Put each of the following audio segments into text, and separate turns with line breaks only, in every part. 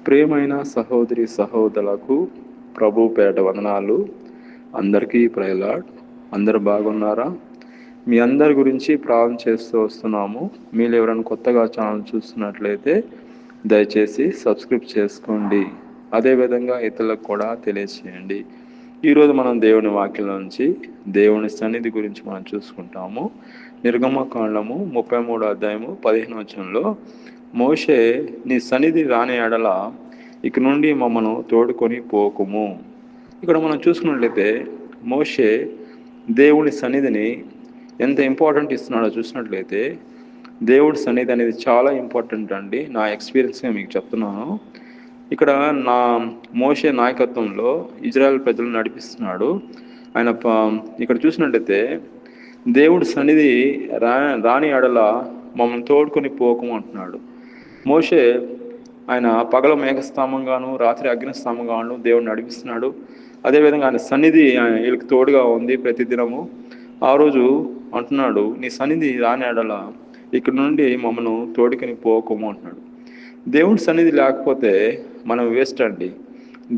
ప్రియమైన సహోదరి సహోదరులకు ప్రభు పేట వందనాలు. అందరికీ ప్రైలాడ్. అందరు బాగున్నారా? మీ అందరి గురించి ప్రార్థన చేస్తూ వస్తున్నాము. మీరు ఎవరైనా కొత్తగా ఛానల్ చూస్తున్నట్లయితే దయచేసి సబ్స్క్రైబ్ చేసుకోండి. అదేవిధంగా ఇతరులకు కూడా తెలియచేయండి. ఈరోజు మనం దేవుని వాక్యం నుంచి దేవుని సన్నిధి గురించి మనం చూసుకుంటాము. నిర్గమకాండము 33 అధ్యాయము 15 వచనంలో, మోషే నీ సన్నిధి రాని ఎడల ఇక నుండి మమ్మను తోడుకొని పోకుము. ఇక్కడ మనం చూసుకున్నట్లయితే మోషే దేవుని సన్నిధిని ఎంత ఇంపార్టెంట్ ఇస్తున్నాడో చూసినట్లయితే, దేవుడి సన్నిధి అనేది చాలా ఇంపార్టెంట్ అండి. నా ఎక్స్పీరియన్స్గా మీకు చెప్తున్నాను. ఇక్కడ మోషే నాయకత్వంలో ఇజ్రాయెల్ ప్రజలు నడిపిస్తున్నాడు. ఆయన ఇక్కడ చూసినట్లయితే దేవుడి సన్నిధి రాని ఎడల మమ్మల్ని తోడుకొని పోకము అంటున్నాడు. మోషే ఆయన పగల మేఘస్తంభంగాను రాత్రి అగ్నిస్తంభంగాను దేవుడు నడిపిస్తున్నాడు. అదేవిధంగా ఆయన సన్నిధి వీళ్ళకి తోడుగా ఉంది ప్రతిదినము. ఆ రోజు అంటున్నాడు, నీ సన్నిధి రాని ఎడల ఇక్కడ నుండి మమ్మను తోడుకొని పోకము అంటున్నాడు. దేవుడి సన్నిధి లేకపోతే మనం వేస్ట్ అండి.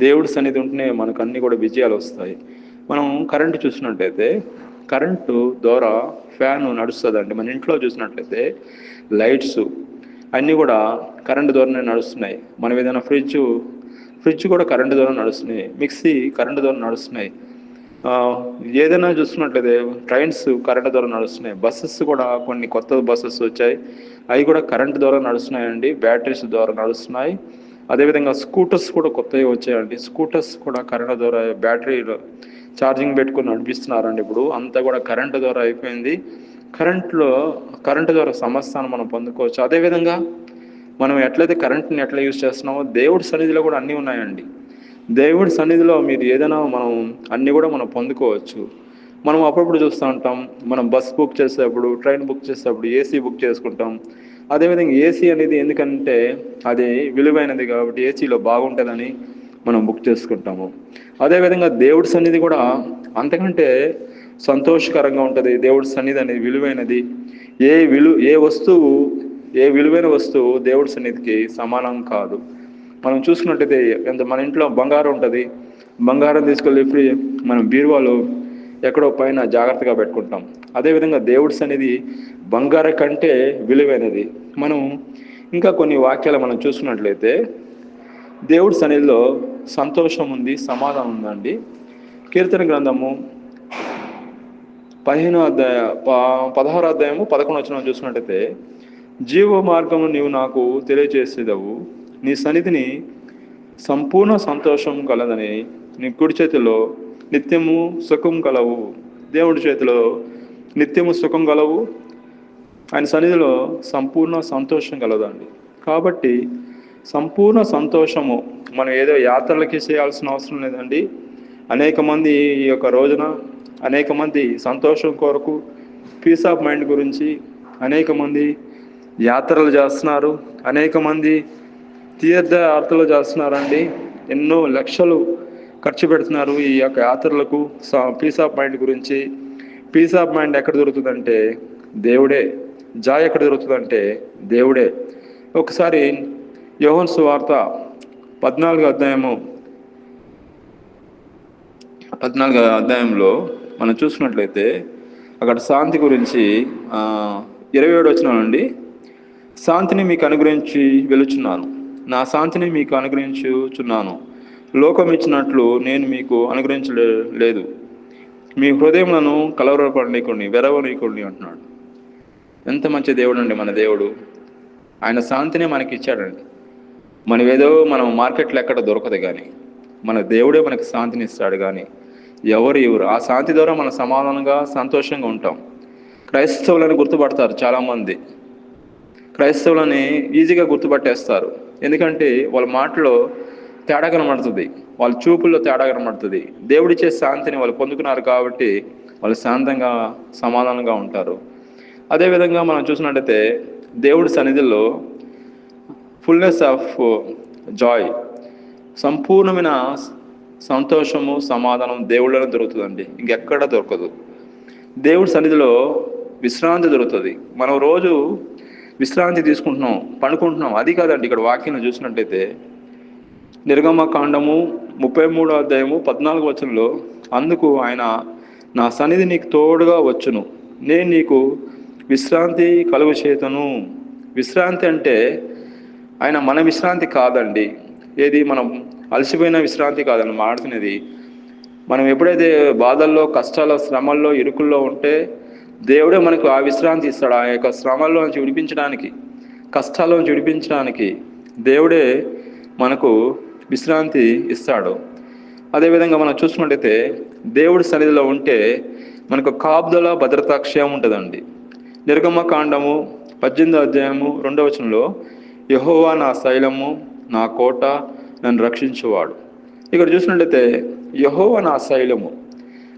దేవుడి సన్నిధి ఉంటేనే మనకు అన్నీ కూడా విజయాలు వస్తాయి. మనం కరెంటు చూసినట్లయితే కరెంటు ద్వారా ఫ్యాన్ నడుస్తుందండి. మన ఇంట్లో చూసినట్లయితే లైట్స్ అన్నీ కూడా కరెంటు ద్వారానే నడుస్తున్నాయి. మనం ఏదైనా ఫ్రిడ్జ్ కూడా కరెంటు ద్వారా నడుస్తున్నాయి. మిక్సీ కరెంటు ద్వారా నడుస్తున్నాయి. ఏదైనా చూసుకున్నట్లయితే ట్రైన్స్ కరెంటు ద్వారా నడుస్తున్నాయి. బస్సెస్ కూడా కొన్ని కొత్త బస్సెస్ వచ్చాయి, అవి కూడా కరెంటు ద్వారా నడుస్తున్నాయండి. బ్యాటరీస్ ద్వారా నడుస్తున్నాయి. అదేవిధంగా స్కూటర్స్ కూడా కొత్తవి వచ్చాయండి. స్కూటర్స్ కూడా కరెంటు ద్వారా బ్యాటరీలో ఛార్జింగ్ పెట్టుకుని నడిపిస్తున్నారండి. ఇప్పుడు అంతా కూడా కరెంటు ద్వారా అయిపోయింది. కరెంటు ద్వారా సమస్తాన్ని మనం పొందుకోవచ్చు. అదేవిధంగా మనం ఎట్లయితే కరెంట్ని ఎట్లా యూజ్ చేస్తున్నామో దేవుడి సన్నిధిలో కూడా అన్నీ ఉన్నాయండి. దేవుడి సన్నిధిలో మీరు ఏదైనా మనం అన్నీ కూడా మనం పొందుకోవచ్చు. మనం అప్పుడప్పుడు చూస్తూ ఉంటాం, మనం బస్ బుక్ చేసేటప్పుడు, ట్రైన్ బుక్ చేసేటప్పుడు ఏసీ బుక్ చేసుకుంటాం. అదేవిధంగా ఏసీ అనేది ఎందుకంటే అది విలువైనది కాబట్టి ఏసీలో బాగుంటుందని మనం బుక్ చేసుకుంటాము. అదేవిధంగా దేవుడి సన్నిధి కూడా అంతకంటే సంతోషకరంగా ఉంటుంది. దేవుడి సన్నిధి అనేది విలువైనది. ఏ విలువైన వస్తువు దేవుడి సన్నిధికి సమానం కాదు. మనం చూసుకున్నట్టయితే మన ఇంట్లో బంగారం ఉంటుంది. బంగారం తీసుకెళ్ళి మనం బీరువాలో ఎక్కడో పైన జాగ్రత్తగా పెట్టుకుంటాం. అదేవిధంగా దేవుడి సన్నిధి బంగారం కంటే విలువైనది. మనం ఇంకా కొన్ని వాక్యాలు మనం చూసుకున్నట్లయితే దేవుడి సన్నిధిలో సంతోషం ఉంది, సమాధానం ఉందండి. కీర్తన గ్రంథము 16 అధ్యాయము 11 వచనం చూసినట్టయితే, జీవ మార్గము నీవు నాకు తెలియజేసేదవు, నీ సన్నిధిని సంపూర్ణ సంతోషం కలదని, నీ కుడి చేతిలో నిత్యము సుఖం కలవు. దేవుడి చేతిలో నిత్యము సుఖం కలవు, ఆయన సన్నిధిలో సంపూర్ణ సంతోషం కలదండి. కాబట్టి సంపూర్ణ సంతోషము మనం ఏదో యాత్రలకి చేయాల్సిన అవసరం లేదండి. అనేక మంది ఈ యొక్క రోజున అనేక మంది సంతోషం కొరకు, పీస్ ఆఫ్ మైండ్ గురించి అనేక మంది యాత్రలు చేస్తున్నారు. అనేక మంది తీర్థయాత్రలు చేస్తున్నారండి. ఎన్నో లక్షలు ఖర్చు పెడుతున్నారు ఈ యొక్క యాత్రలకు. పీస్ ఆఫ్ మైండ్ గురించి. పీస్ ఆఫ్ మైండ్ ఎక్కడ దొరుకుతుందంటే దేవుడే. జాయ్ ఎక్కడ దొరుకుతుందంటే దేవుడే. ఒకసారి యోహాను సువార్త 14 అధ్యాయంలో మనం చూసుకున్నట్లయితే అక్కడ శాంతి గురించి 27 వచనం నుండి, శాంతిని మీకు అనుగ్రహించి వెలుచున్నాను, నా శాంతిని మీకు అనుగ్రహించుచున్నాను, లోకం ఇచ్చినట్లు నేను మీకు అనుగ్రహించలేదు, మీ హృదయములను కలవరపడనీయకండి, వెరవనీయకండి అంటున్నాడు. ఎంత మంచి దేవుడు అండి మన దేవుడు. ఆయన శాంతిని మనకి ఇచ్చాడండి. మనం మార్కెట్లో ఎక్కడ దొరకదు, కానీ మన దేవుడే మనకి శాంతిని ఇస్తాడు. కానీ ఎవరు ఆ శాంతి ద్వారా మనం సమాధానంగా సంతోషంగా ఉంటాం. క్రైస్తవులని గుర్తుపడతారు చాలామంది. క్రైస్తవులని ఈజీగా గుర్తుపట్టేస్తారు. ఎందుకంటే వాళ్ళ మాటలో తేడా కనబడుతుంది, వాళ్ళ చూపుల్లో తేడా కనబడుతుంది. దేవుడిచ్చే శాంతిని వాళ్ళు పొందుకున్నారు కాబట్టి వాళ్ళు శాంతంగా సమాధానంగా ఉంటారు. అదేవిధంగా మనం చూసినట్టయితే దేవుడి సన్నిధిలో ఫుల్నెస్ ఆఫ్ జాయ్, సంపూర్ణమైన సంతోషము, సమాధానం దేవుళ్ళలో దొరుకుతుందండి. ఇంకెక్కడ దొరకదు. దేవుడి సన్నిధిలో విశ్రాంతి దొరుకుతుంది. మనం రోజు విశ్రాంతి తీసుకుంటున్నాం, పడుకుంటున్నాం, అది కాదండి. ఇక్కడ వాక్యం చూసినట్టయితే నిర్గమకాండము 33వ అధ్యాయము 14వ వచనంలో, అందుకు ఆయన, నా సన్నిధి నీకు తోడుగా వచ్చును, నేను నీకు విశ్రాంతి కలుగు చేతును. విశ్రాంతి అంటే ఆయన మన విశ్రాంతి కాదండి. ఏది మనం అలసిపోయిన విశ్రాంతి కాదండి మాడుతున్నది. మనం ఎప్పుడైతే బాధల్లో, కష్టాల్లో, శ్రమల్లో, ఇరుకుల్లో ఉంటే దేవుడే మనకు ఆ విశ్రాంతి ఇస్తాడు. ఆ యొక్క శ్రమల్లో నుంచి విడిపించడానికి, కష్టాల్లో నుంచి విడిపించడానికి దేవుడే మనకు విశ్రాంతి ఇస్తాడు. అదేవిధంగా మనం చూసుకున్నట్టయితే దేవుడి సన్నిధిలో ఉంటే మనకు కాపుదల, భద్రతా, క్షేమం ఉంటుందండి. నిర్గమకాండము 18వ అధ్యాయము 2వ వచనంలో, యెహోవా నా శైలము, నా కోట, నన్ను రక్షించువాడు. ఇక్కడ చూసినట్లయితే యెహోవా నా శైలము,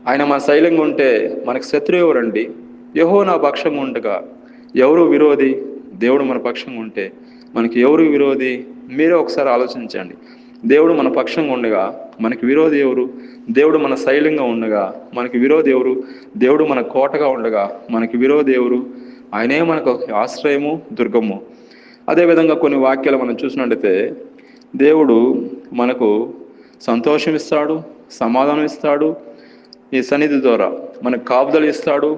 ఆయన మన శైలంగా ఉంటే మనకు శత్రువు ఎవరండి? యెహోవా నా పక్షంగా ఉండగా ఎవరు విరోధి? దేవుడు మన పక్షంగా ఉంటే మనకి ఎవరు విరోధి? మీరే ఒకసారి ఆలోచించండి. దేవుడు మన పక్షంగా ఉండగా మనకి విరోధి ఎవరు? దేవుడు మన శైలంగా ఉండగా మనకి విరోధి ఎవరు? దేవుడు మన కోటగా ఉండగా మనకి విరోధి ఎవరు? ఆయనే మనకు ఆశ్రయము, దుర్గము. అదేవిధంగా కొన్ని వాక్యాలు మనం చూసినట్లయితే దేవుడు మనకు సంతోషం ఇస్తాడు, సమాధానం ఇస్తాడు, ఈ సన్నిధి ద్వారా మనకు కాపుదలు ఇస్తాడు.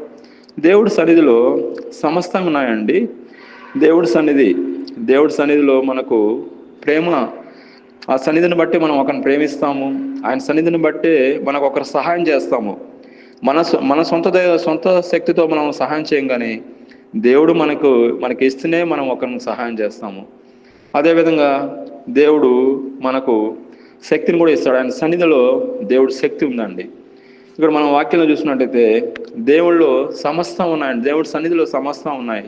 దేవుడి సన్నిధిలో సమస్తం ఉన్నాయండి. దేవుడి సన్నిధిలో మనకు ప్రేమ, ఆ సన్నిధిని బట్టి మనం ఒకరిని ప్రేమిస్తాము. ఆయన సన్నిధిని బట్టి మనకు ఒకరు సహాయం చేస్తాము. మన సొంత శక్తితో మనం సహాయం చేయం, కానీ దేవుడు మనకి ఇస్తేనే మనం ఒకరిని సహాయం చేస్తాము. అదేవిధంగా దేవుడు మనకు శక్తిని కూడా ఇస్తాడు. ఆయన సన్నిధిలో దేవుడి శక్తి ఉందండి. ఇక్కడ మనం వాక్యంలో చూసినట్టయితే దేవుళ్ళో సమస్తం ఉన్నాయండి. దేవుడి సన్నిధిలో సమస్తం ఉన్నాయి.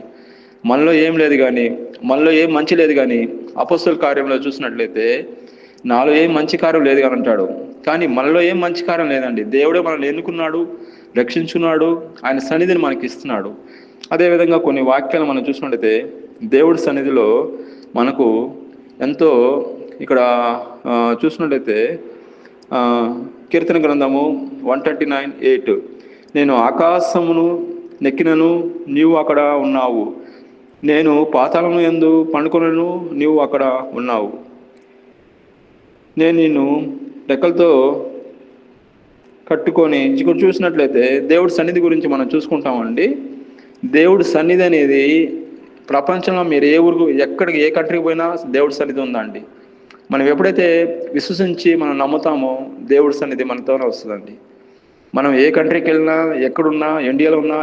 మనలో ఏం లేదు కానీ, మనలో ఏం మంచి లేదు కానీ, అపొస్తలుల కార్యంలో చూసినట్లయితే నాలో ఏం మంచి కార్యం లేదు కానీ అంటాడు. కానీ మనలో ఏం మంచి కార్యం లేదండి. దేవుడే మనల్ని ఎన్నుకున్నాడు, రక్షించుకున్నాడు, ఆయన సన్నిధిని మనకి ఇస్తున్నాడు. అదేవిధంగా కొన్ని వాక్యాలు మనం చూసినట్లయితే దేవుడి సన్నిధిలో మనకు ఎంతో, ఇక్కడ చూసినట్లయితే కీర్తన గ్రంథము 139:8, నేను ఆకాశమును నెక్కినను నీవు అక్కడ ఉన్నావు, నేను పాతాళము యందు పండుకొనను నీవు అక్కడ ఉన్నావు, నేను నిన్ను రెక్కలతో కట్టుకొని. ఇక్కడ చూసినట్లయితే దేవుడి సన్నిధి గురించి మనం చూసుకుంటామండి. దేవుడి సన్నిధి అనేది ప్రపంచంలో మీరు ఎక్కడికి ఏ కంట్రీకి పోయినా దేవుడి సన్నిధి ఉందండి. మనం ఎప్పుడైతే విశ్వసించి మనం నమ్ముతామో దేవుడి సన్నిధి మనతోనే వస్తుందండి. మనం ఏ కంట్రీకి వెళ్ళినా, ఎక్కడున్నా, ఇండియాలో ఉన్నా,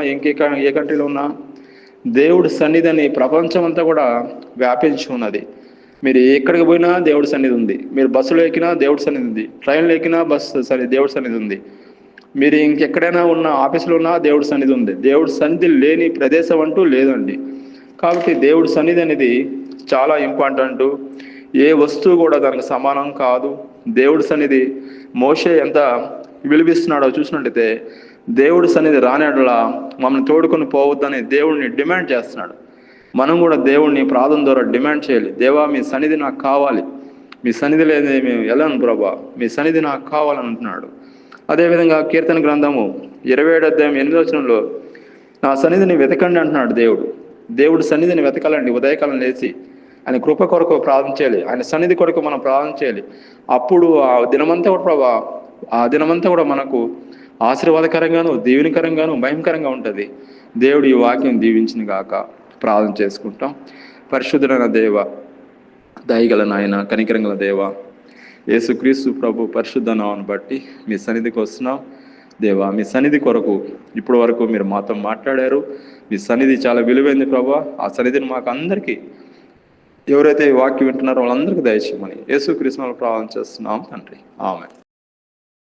ఏ కంట్రీలో ఉన్నా, దేవుడి సన్నిధి అని ప్రపంచం అంతా కూడా వ్యాపించి ఉన్నది. మీరు ఎక్కడికి పోయినా దేవుడి సన్నిధి ఉంది. మీరు బస్సులో ఎక్కినా దేవుడి సన్నిధి ఉంది, ట్రైన్లో ఎక్కినా దేవుడి సన్నిధి ఉంది. మీరు ఇంకెక్కడైనా ఉన్న, ఆఫీసులో ఉన్నా దేవుడి సన్నిధి ఉంది. దేవుడి సన్నిధి లేని ప్రదేశం అంటూ లేదండి. కాబట్టి దేవుడి సన్నిధి అనేది చాలా ఇంపార్టెంట్. ఏ వస్తువు కూడా దానికి సమానం కాదు. దేవుడి సన్నిధి మోషే ఎంత విలువిస్తున్నాడో చూసినట్టయితే దేవుడి సన్నిధి రానేలా మమ్మల్ని తోడుకొని పోవద్దని దేవుడిని డిమాండ్ చేస్తున్నాడు. మనం కూడా దేవుడిని ప్రార్థన ద్వారా డిమాండ్ చేయాలి. దేవా, మీ సన్నిధి నాకు కావాలి, మీ సన్నిధి లేదే మేము వెళ్ళను ప్రభా, మీ సన్నిధి నాకు కావాలని అంటున్నాడు. అదేవిధంగా కీర్తన గ్రంథము 27వ అధ్యాయం 8వ వచనంలో, నా సన్నిధిని వెతకండి అంటున్నాడు దేవుడు. దేవుడి సన్నిధిని వెతకాలండి. ఉదయకాలం లేచి ఆయన కృప కొరకు ప్రార్థన చేయాలి, ఆయన సన్నిధి కొరకు మనం ప్రార్థన చేయాలి. అప్పుడు ఆ దినమంతా కూడా మనకు ఆశీర్వాదకరంగాను, దీవెనకరంగాను, భయంకరంగా ఉంటుంది. దేవుడు ఈ వాక్యం దీవించిన గాక. ప్రార్థన చేసుకుంటాం. పరిశుద్ధుడైన దేవ, దయగల నాయన, కనికరంగల దేవ, యేసుక్రీస్తు ప్రభు పరిశుద్ధ నామమును బట్టి మీ సన్నిధికి వస్తున్నాం. దేవా, మీ సన్నిధి కొరకు ఇప్పటి వరకు మీరు మాతో మాట్లాడారు. మీ సన్నిధి చాలా విలువైంది ప్రభా. ఆ సన్నిధిని మాకు అందరికీ, ఎవరైతే ఈ వాక్యం వింటున్నారో వాళ్ళందరికీ దయచేయమని యేసుక్రీస్తు నామములో ప్రార్థన చేస్తున్నాం తండ్రి. ఆమేన్.